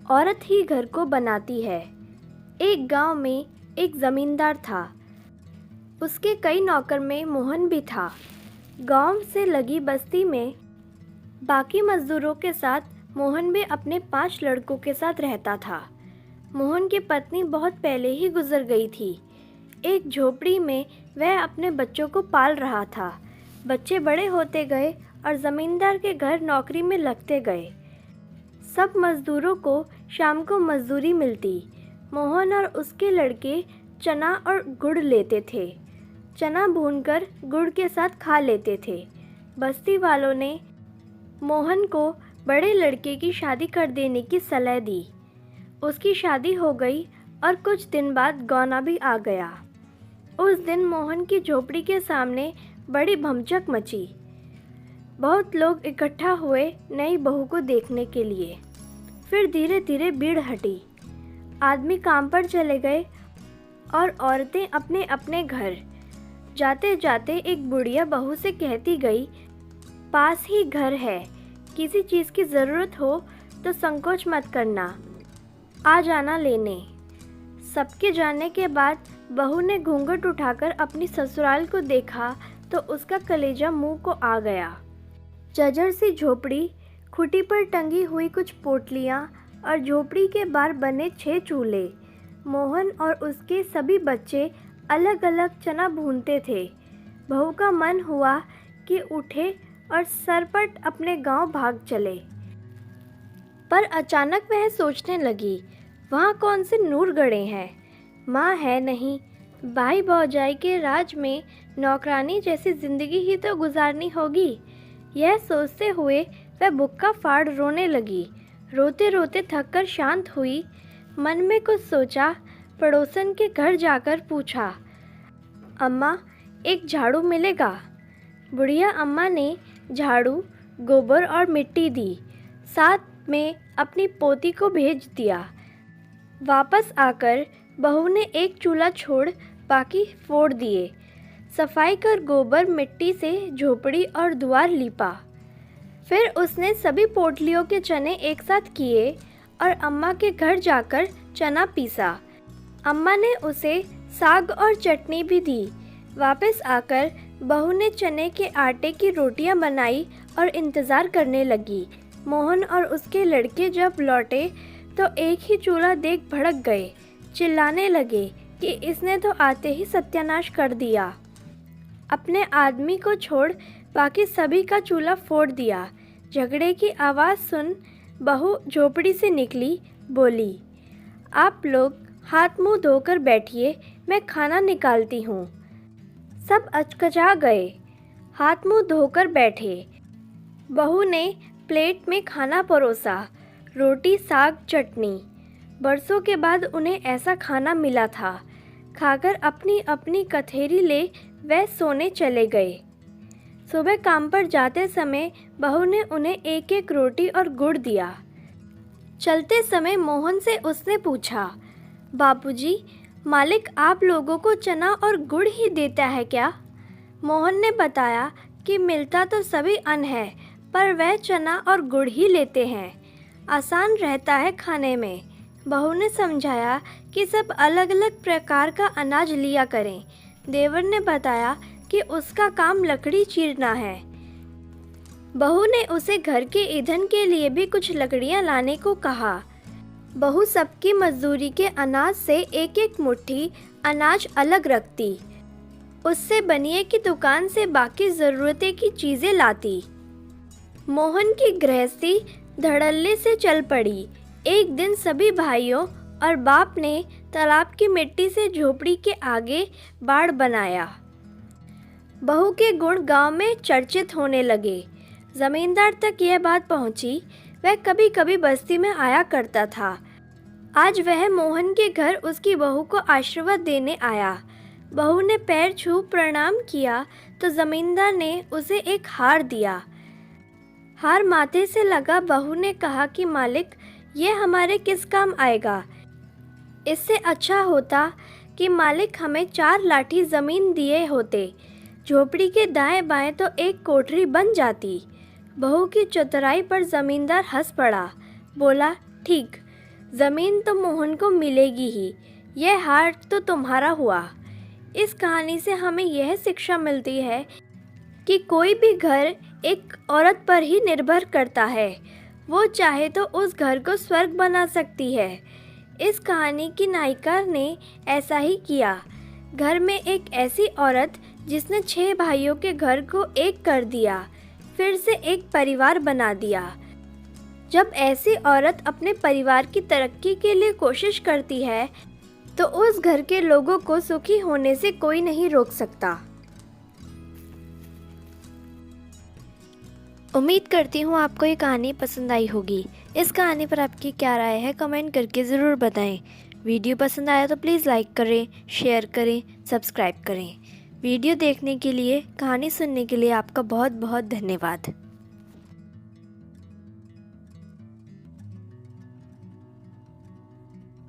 औरत ही घर को बनाती है। एक गांव में एक ज़मींदार था। उसके कई नौकर में मोहन भी था। गांव से लगी बस्ती में बाकी मज़दूरों के साथ मोहन भी अपने 5 लड़कों के साथ रहता था। मोहन की पत्नी बहुत पहले ही गुजर गई थी। एक झोपड़ी में वह अपने बच्चों को पाल रहा था। बच्चे बड़े होते गए और ज़मींदार के घर नौकरी में लगते गए। सब मज़दूरों को शाम को मजदूरी मिलती। मोहन और उसके लड़के चना और गुड़ लेते थे। चना भूनकर गुड़ के साथ खा लेते थे। बस्ती वालों ने मोहन को बड़े लड़के की शादी कर देने की सलाह दी। उसकी शादी हो गई और कुछ दिन बाद गौना भी आ गया। उस दिन मोहन की झोपड़ी के सामने बड़ी भमचक मची। बहुत लोग इकट्ठा हुए नई बहू को देखने के लिए। फिर धीरे धीरे भीड़ हटी। आदमी काम पर चले गए और औरतें अपने अपने घर। जाते जाते एक बुढ़िया बहू से कहती गई, पास ही घर है, किसी चीज़ की ज़रूरत हो तो संकोच मत करना, आ जाना लेने। सबके जाने के बाद बहू ने घूंघट उठाकर अपनी ससुराल को देखा तो उसका कलेजा मुंह को आ गया। जर्जर सी झोपड़ी, खूंटी पर टंगी हुई कुछ पोटलियाँ और झोपड़ी के बाहर बने 6 चूल्हे। मोहन और उसके सभी बच्चे अलग अलग चना भूनते थे। बहू का मन हुआ कि उठे और सरपट अपने गांव भाग चले। पर अचानक वह सोचने लगी, वहाँ कौन से नूर गड़े हैं, माँ है नहीं, भाई भौजाई के राज में नौकरानी जैसी ज़िंदगी ही तो गुजारनी होगी। यह सोचते हुए वह बुक्का फाड़ रोने लगी। रोते रोते थककर शांत हुई। मन में कुछ सोचा, पड़ोसन के घर जाकर पूछा, अम्मा एक झाड़ू मिलेगा? बुढ़िया अम्मा ने झाड़ू, गोबर और मिट्टी दी। साथ में अपनी पोती को भेज दिया। वापस आकर बहू ने एक चूल्हा छोड़ बाकी फोड़ दिए। सफाई कर गोबर मिट्टी से झोपड़ी और द्वार लीपा। फिर उसने सभी पोटलियों के चने एक साथ किए और अम्मा के घर जाकर चना पीसा। अम्मा ने उसे साग और चटनी भी दी। वापस आकर बहू ने चने के आटे की रोटियां बनाई और इंतज़ार करने लगी। मोहन और उसके लड़के जब लौटे तो एक ही चूल्हा देख भड़क गए। चिल्लाने लगे कि इसने तो आते ही सत्यानाश कर दिया। अपने आदमी को छोड़ बाकी सभी का चूल्हा फोड़ दिया। झगड़े की आवाज़ सुन बहू झोपड़ी से निकली, बोली, आप लोग हाथ मुंह धोकर बैठिए, मैं खाना निकालती हूँ। सब अचकचा गए, हाथ मुंह धोकर बैठे। बहू ने प्लेट में खाना परोसा, रोटी, साग, चटनी। बरसों के बाद उन्हें ऐसा खाना मिला था। खाकर अपनी अपनी कथेरी ले वह सोने चले गए। सुबह काम पर जाते समय बहू ने उन्हें एक एक रोटी और गुड़ दिया। चलते समय मोहन से उसने पूछा, बापूजी, मालिक आप लोगों को चना और गुड़ ही देता है क्या? मोहन ने बताया कि मिलता तो सभी अन्न है, पर वह चना और गुड़ ही लेते हैं, आसान रहता है खाने में। बहू ने समझाया कि सब अलग अलग प्रकार का अनाज लिया करें। देवर ने बताया कि उसका काम लकड़ी चीरना है। बहू ने उसे घर के ईंधन के लिए भी कुछ लकड़ियां लाने को कहा। बहू सबकी मजदूरी के अनाज से एक एक मुट्ठी अनाज अलग रखती। उससे बनिए की दुकान से बाकी ज़रूरतें की चीज़ें लाती। मोहन की गृहस्थी धड़ल्ले से चल पड़ी। एक दिन सभी भाइयों और बाप ने तालाब की मिट्टी से झोपड़ी के आगे बाड़ बनाया। बहू के गुण गांव में चर्चित होने लगे। ज़मींदार तक यह बात पहुंची। वह कभी कभी बस्ती में आया करता था। आज वह मोहन के घर उसकी बहू को आशीर्वाद देने आया। बहू ने पैर छू प्रणाम किया तो ज़मींदार ने उसे एक हार दिया। हार माथे से लगा। बहू ने कहा कि मालिक, ये हमारे किस काम आएगा? इससे अच्छा होता कि मालिक हमें 4 लाठी ज़मीन दिए होते। झोपड़ी के दाएं बाएं तो एक कोठरी बन जाती। बहू की चतुराई पर ज़मींदार हंस पड़ा। बोला, ठीक, ज़मीन तो मोहन को मिलेगी ही, यह हार तो तुम्हारा हुआ। इस कहानी से हमें यह शिक्षा मिलती है कि कोई भी घर एक औरत पर ही निर्भर करता है, वो चाहे तो उस घर को स्वर्ग बना सकती है। इस कहानी की नायिका ने ऐसा ही किया। घर में एक ऐसी औरत जिसने 6 भाइयों के घर को एक कर दिया, फिर से एक परिवार बना दिया। जब ऐसी औरत अपने परिवार की तरक्की के लिए कोशिश करती है तो उस घर के लोगों को सुखी होने से कोई नहीं रोक सकता। उम्मीद करती हूँ आपको ये कहानी पसंद आई होगी। इस कहानी पर आपकी क्या राय है कमेंट करके ज़रूर बताएं। वीडियो पसंद आया तो प्लीज़ लाइक करें, शेयर करें, सब्सक्राइब करें। वीडियो देखने के लिए, कहानी सुनने के लिए आपका बहुत बहुत धन्यवाद।